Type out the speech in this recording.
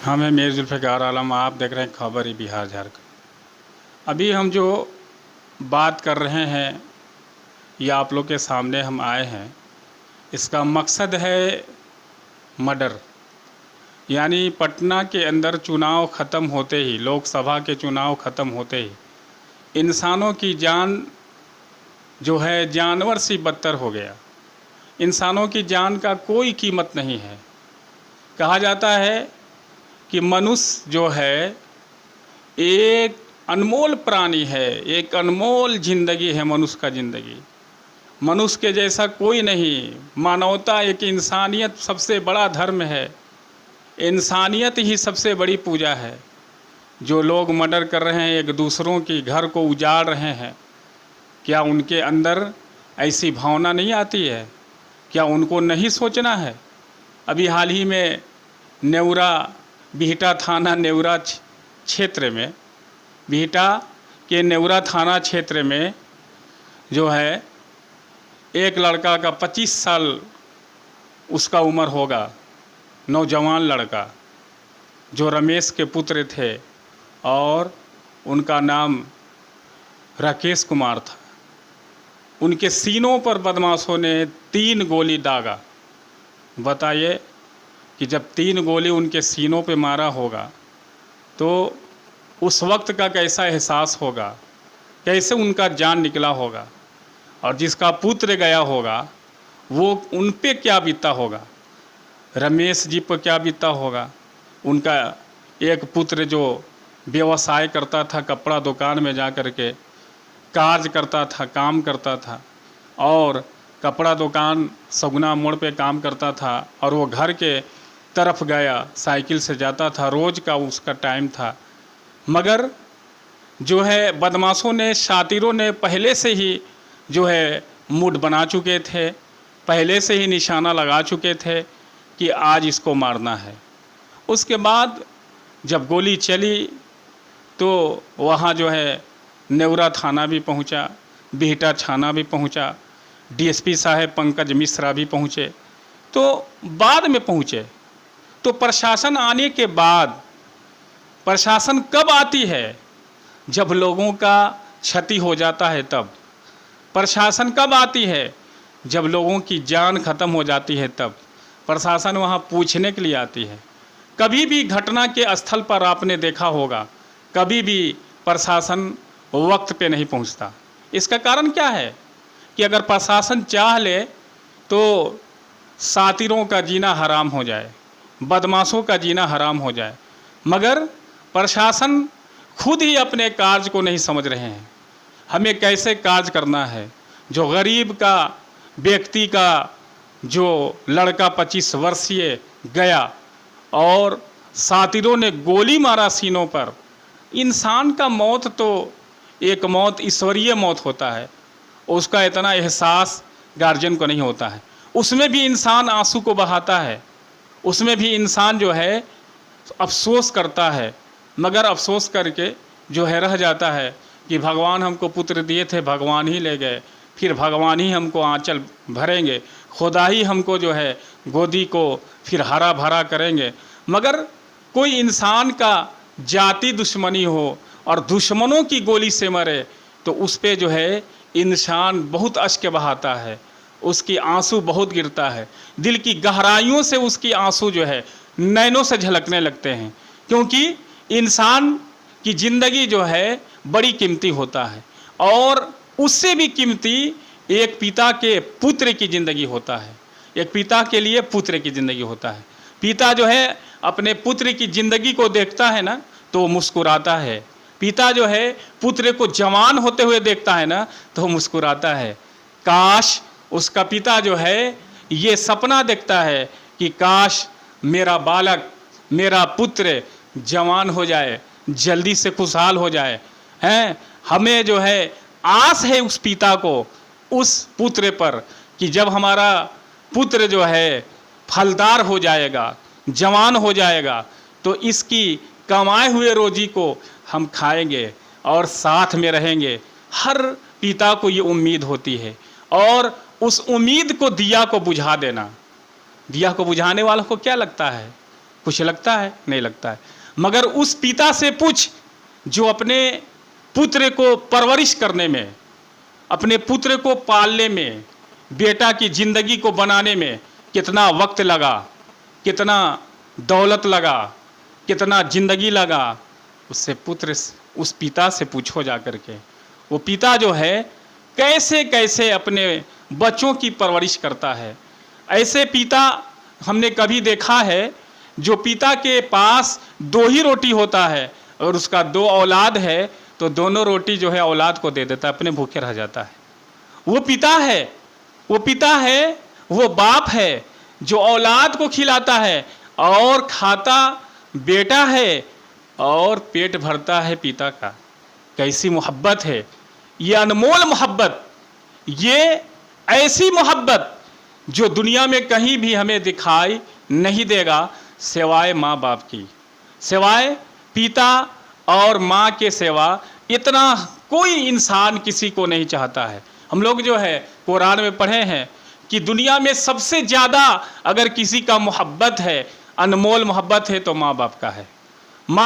हाँ, मैं मीर जुल्फ़िकार आलम। आप देख रहे हैं खबर बिहार झारखंड। अभी हम जो बात कर रहे हैं या आप लोग के सामने हम आए हैं, इसका मकसद है मर्डर। यानी पटना के अंदर चुनाव ख़त्म होते ही, लोकसभा के चुनाव ख़त्म होते ही इंसानों की जान जो है जानवर से बदतर हो गया। इंसानों की जान का कोई कीमत नहीं है। कहा जाता है कि मनुष्य जो है एक अनमोल प्राणी है, एक अनमोल ज़िंदगी है मनुष्य का ज़िंदगी। मनुष्य के जैसा कोई नहीं। मानवता, एक इंसानियत सबसे बड़ा धर्म है। इंसानियत ही सबसे बड़ी पूजा है। जो लोग मर्डर कर रहे हैं, एक दूसरों की घर को उजाड़ रहे हैं, क्या उनके अंदर ऐसी भावना नहीं आती है? क्या उनको नहीं सोचना है? अभी हाल ही में नेवरा, बिहटा थाना नेवरा क्षेत्र में, बिहटा के नेवरा थाना क्षेत्र में जो है एक लड़का का 25 साल उसका उम्र होगा, नौजवान लड़का, जो रमेश के पुत्र थे और उनका नाम राकेश कुमार था। उनके सीनों पर बदमाशों ने 3 गोली दागा। बताइए कि जब 3 गोली उनके सीनों पे मारा होगा तो उस वक्त का कैसा एहसास होगा, कैसे उनका जान निकला होगा, और जिसका पुत्र गया होगा वो उन पे क्या बीता होगा, रमेश जी पर क्या बीता होगा। उनका एक पुत्र जो व्यवसाय करता था, कपड़ा दुकान में जा कर के कार्य करता था, काम करता था, और कपड़ा दुकान सगुना मोड़ पे काम करता था, और वो घर के तरफ गया, साइकिल से जाता था, रोज़ का उसका टाइम था। मगर जो है बदमाशों ने, शातिरों ने पहले से ही जो है मूड बना चुके थे, पहले से ही निशाना लगा चुके थे कि आज इसको मारना है। उसके बाद जब गोली चली तो वहाँ जो है नेवरा थाना भी पहुँचा, बिहटा थाना भी पहुँचा, डीएसपी साहब पंकज मिश्रा भी पहुँचे, तो बाद में पहुँचे। तो प्रशासन आने के बाद, प्रशासन कब आती है? जब लोगों का क्षति हो जाता है तब। प्रशासन कब आती है? जब लोगों की जान ख़त्म हो जाती है तब प्रशासन वहाँ पूछने के लिए आती है। कभी भी घटना के स्थल पर आपने देखा होगा, कभी भी प्रशासन वक्त पे नहीं पहुँचता। इसका कारण क्या है कि अगर प्रशासन चाह ले तो शातिरों का जीना हराम हो जाए, बदमाशों का जीना हराम हो जाए, मगर प्रशासन खुद ही अपने कार्य को नहीं समझ रहे हैं। हमें कैसे कार्य करना है। जो गरीब का, व्यक्ति का जो लड़का 25 वर्षीय गया और शातिरों ने गोली मारा सीनों पर। इंसान का मौत तो एक मौत, ईश्वरीय मौत होता है, उसका इतना एहसास गार्जियन को नहीं होता है। उसमें भी इंसान आंसू को बहाता है, उसमें भी इंसान जो है अफसोस करता है, मगर अफसोस करके जो है रह जाता है कि भगवान हमको पुत्र दिए थे, भगवान ही ले गए, फिर भगवान ही हमको आंचल भरेंगे, खुदा ही हमको जो है गोदी को फिर हरा भरा करेंगे। मगर कोई इंसान का जाति दुश्मनी हो और दुश्मनों की गोली से मरे तो उस पे जो है इंसान बहुत अश्क बहाता है, उसकी आंसू बहुत गिरता है, दिल की गहराइयों से उसकी आंसू जो है नैनों से झलकने लगते हैं। क्योंकि इंसान की ज़िंदगी जो है बड़ी कीमती होता है, और उससे भी कीमती एक पिता के पुत्र की ज़िंदगी होता है। एक पिता के लिए पुत्र की ज़िंदगी होता है। पिता जो है अपने पुत्र की ज़िंदगी को देखता है ना तो वो मुस्कुराता है। पिता जो है पुत्र को जवान होते हुए देखता है ना तो वो मुस्कुराता है। काश उसका पिता जो है ये सपना देखता है कि काश मेरा बालक, मेरा पुत्र जवान हो जाए, जल्दी से खुशहाल हो जाए। हैं, हमें जो है आस है उस पिता को, उस पुत्र पर, कि जब हमारा पुत्र जो है फलदार हो जाएगा, जवान हो जाएगा, तो इसकी कमाए हुए रोजी को हम खाएंगे और साथ में रहेंगे। हर पिता को ये उम्मीद होती है, और उस उम्मीद को दिया को बुझा देना। दिया को बुझाने वालों को क्या लगता है? कुछ लगता है? नहीं लगता है। मगर उस पिता से पूछ जो अपने पुत्र को परवरिश करने में, अपने पुत्र को पालने में, बेटा की ज़िंदगी को बनाने में कितना वक्त लगा, कितना दौलत लगा, कितना ज़िंदगी लगा, उस पिता से पूछो जा कर के। वो पिता जो है कैसे कैसे अपने बच्चों की परवरिश करता है। ऐसे पिता हमने कभी देखा है जो पिता के पास 2 ही रोटी होता है और उसका 2 औलाद है तो दोनों रोटी जो है औलाद को दे देता है, अपने भूखे रह जाता है। वो पिता है, वो पिता है, वो बाप है जो औलाद को खिलाता है और खाता बेटा है और पेट भरता है पिता का। कैसी मोहब्बत है ये, अनमोल मोहब्बत, ये ऐसी मोहब्बत जो दुनिया में कहीं भी हमें दिखाई नहीं देगा सिवाय माँ बाप की, सिवाय पिता और माँ के सिवा इतना कोई इंसान किसी को नहीं चाहता है। हम लोग जो है कुरान में पढ़े हैं कि दुनिया में सबसे ज़्यादा अगर किसी का मोहब्बत है, अनमोल मोहब्बत है तो माँ बाप का है। माँ